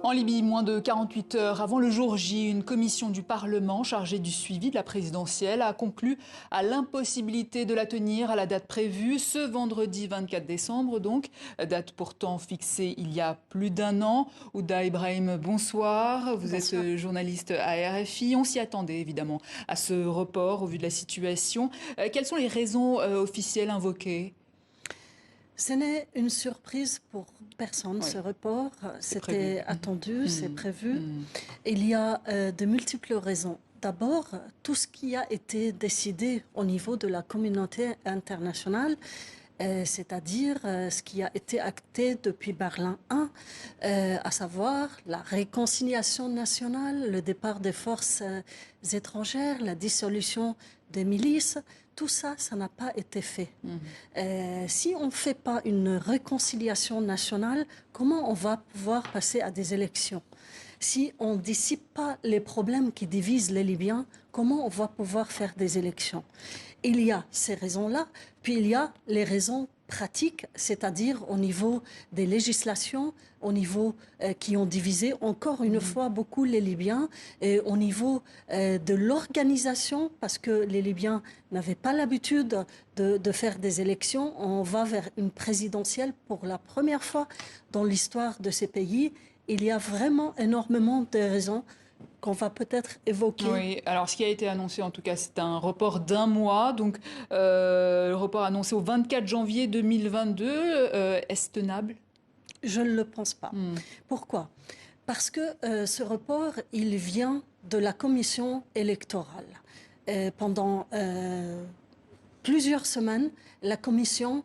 En Libye, moins de 48 heures avant le jour J, une commission du Parlement chargée du suivi de la présidentielle a conclu à l'impossibilité de la tenir à la date prévue, ce vendredi 24 décembre donc, date pourtant fixée il y a plus d'un an. Ouda Ibrahim, bonsoir. Vous êtes journaliste à RFI. On s'y attendait évidemment à ce report au vu de la situation. Quelles sont les raisons officielles invoquées ? Ce n'est une surprise pour personne, ce report. C'était attendu, c'est prévu. Il y a de multiples raisons. D'abord, tout ce qui a été décidé au niveau de la communauté internationale, c'est-à-dire ce qui a été acté depuis Berlin I, à savoir la réconciliation nationale, le départ des forces étrangères, la dissolution des milices, tout ça, ça n'a pas été fait. Si on ne fait pas une réconciliation nationale, comment on va pouvoir passer à des élections ? Si on ne dissipe pas les problèmes qui divisent les Libyens, comment on va pouvoir faire des élections ? Il y a ces raisons-là, puis il y a les raisons pratiques, c'est-à-dire au niveau des législations, au niveau qui ont divisé encore une fois beaucoup les Libyens, et au niveau de l'organisation, parce que les Libyens n'avaient pas l'habitude de faire des élections. On va vers une présidentielle pour la première fois dans l'histoire de ces pays. Il y a vraiment énormément de raisons qu'on va peut-être évoquer. Oui, alors ce qui a été annoncé en tout cas, c'est un report d'un mois. Donc le report annoncé au 24 janvier 2022, est-ce tenable ? Je ne le pense pas. Pourquoi ? Parce que ce report, il vient de la commission électorale. Pendant plusieurs semaines, la commission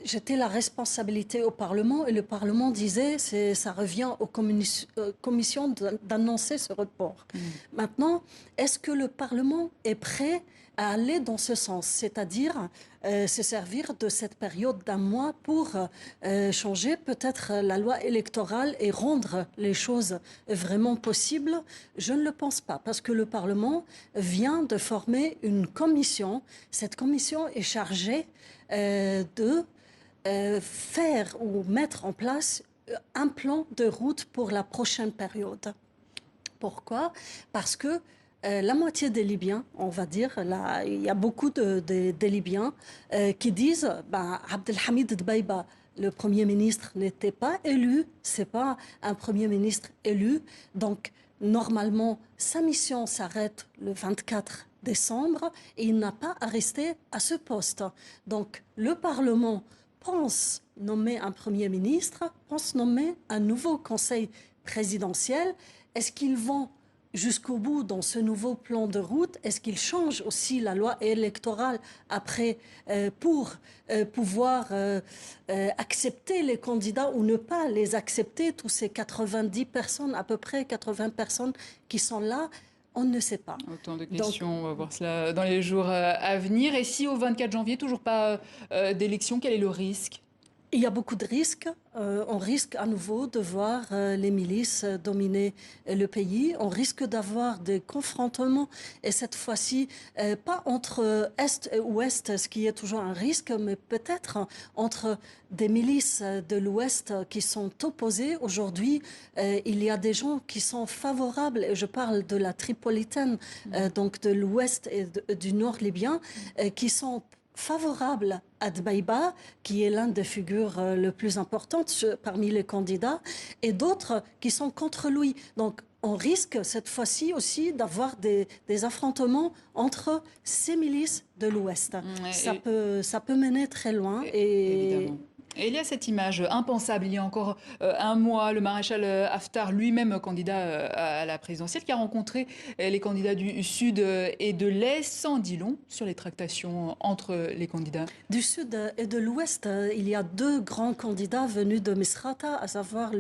jetait la responsabilité au Parlement et le Parlement disait que ça revient aux commissions d'annoncer ce report. Maintenant, est-ce que le Parlement est prêt à aller dans ce sens, c'est-à-dire se servir de cette période d'un mois pour changer peut-être la loi électorale et rendre les choses vraiment possibles? Je ne le pense pas, parce que le Parlement vient de former une commission. Cette commission est chargée de faire ou mettre en place un plan de route pour la prochaine période. Pourquoi ? Parce que la moitié des Libyens, on va dire, là, il y a beaucoup de Libyens qui disent Abdelhamid Dbaïba, le Premier ministre, n'était pas élu, c'est pas un Premier ministre élu, donc normalement sa mission s'arrête le 24 décembre et il n'a pas à rester à ce poste. Donc le Parlement pense nommer un Premier ministre, pense nommer un nouveau Conseil présidentiel. Est-ce qu'ils vont jusqu'au bout dans ce nouveau plan de route? Est-ce qu'ils changent aussi la loi électorale après pour pouvoir accepter les candidats ou ne pas les accepter, tous ces 90 personnes, à peu près 80 personnes qui sont là? On ne sait pas. Autant de questions, on va voir cela dans les jours à venir. Et si au 24 janvier, toujours pas d'élection, quel est le risque ? Il y a beaucoup de risques. On risque à nouveau de voir les milices dominer le pays. On risque d'avoir des confrontements et cette fois-ci, pas entre Est et Ouest, ce qui est toujours un risque, mais peut-être entre des milices de l'Ouest qui sont opposées. Aujourd'hui, il y a des gens qui sont favorables, et je parle de la Tripolitaine, donc de l'Ouest et du Nord libyen, qui sont favorable à Dbaïba, qui est l'un des figures les plus importantes parmi les candidats, et d'autres qui sont contre lui. Donc, on risque cette fois-ci aussi d'avoir des affrontements entre ces milices de l'Ouest. Ça peut mener très loin. Évidemment. Et il y a cette image impensable, il y a encore un mois, le maréchal Haftar, lui-même candidat à la présidentielle, qui a rencontré les candidats du Sud et de l'Est, sans dit long sur les tractations entre les candidats. Du Sud et de l'Ouest, il y a deux grands candidats venus de Misrata, à savoir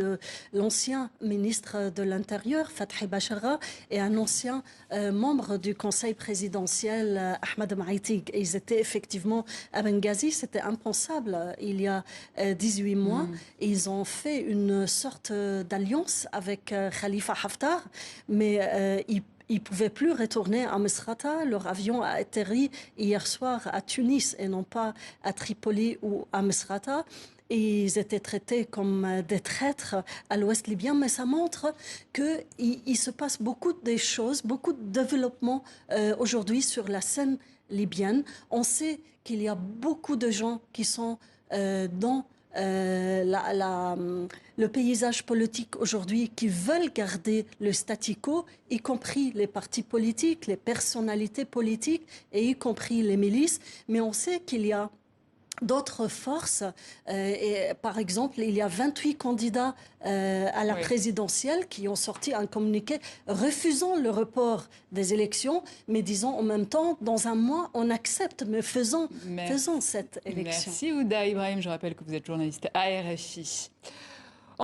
l'ancien ministre de l'Intérieur, Fathi Bachara, et un ancien membre du Conseil présidentiel, Ahmed Maïtig. Et ils étaient effectivement à Benghazi, c'était impensable. Il y a 18 mois, ils ont fait une sorte d'alliance avec Khalifa Haftar, mais ils ne pouvaient plus retourner à Misrata. Leur avion a atterri hier soir à Tunis et non pas à Tripoli ou à Misrata. ils étaient traités comme des traîtres à l'ouest libyen, mais ça montre qu'il se passe beaucoup de choses, beaucoup de développement aujourd'hui sur la scène libyenne. On sait qu'il y a beaucoup de gens qui sont dans le paysage politique aujourd'hui qui veulent garder le statu quo, y compris les partis politiques, les personnalités politiques et y compris les milices. Mais on sait qu'il y a d'autres forces. Et par exemple, il y a 28 candidats à la présidentielle qui ont sorti un communiqué refusant le report des élections, mais disant en même temps, dans un mois, on accepte, mais faisons cette élection. Merci Ouda Ibrahim, je rappelle que vous êtes journaliste à RFI.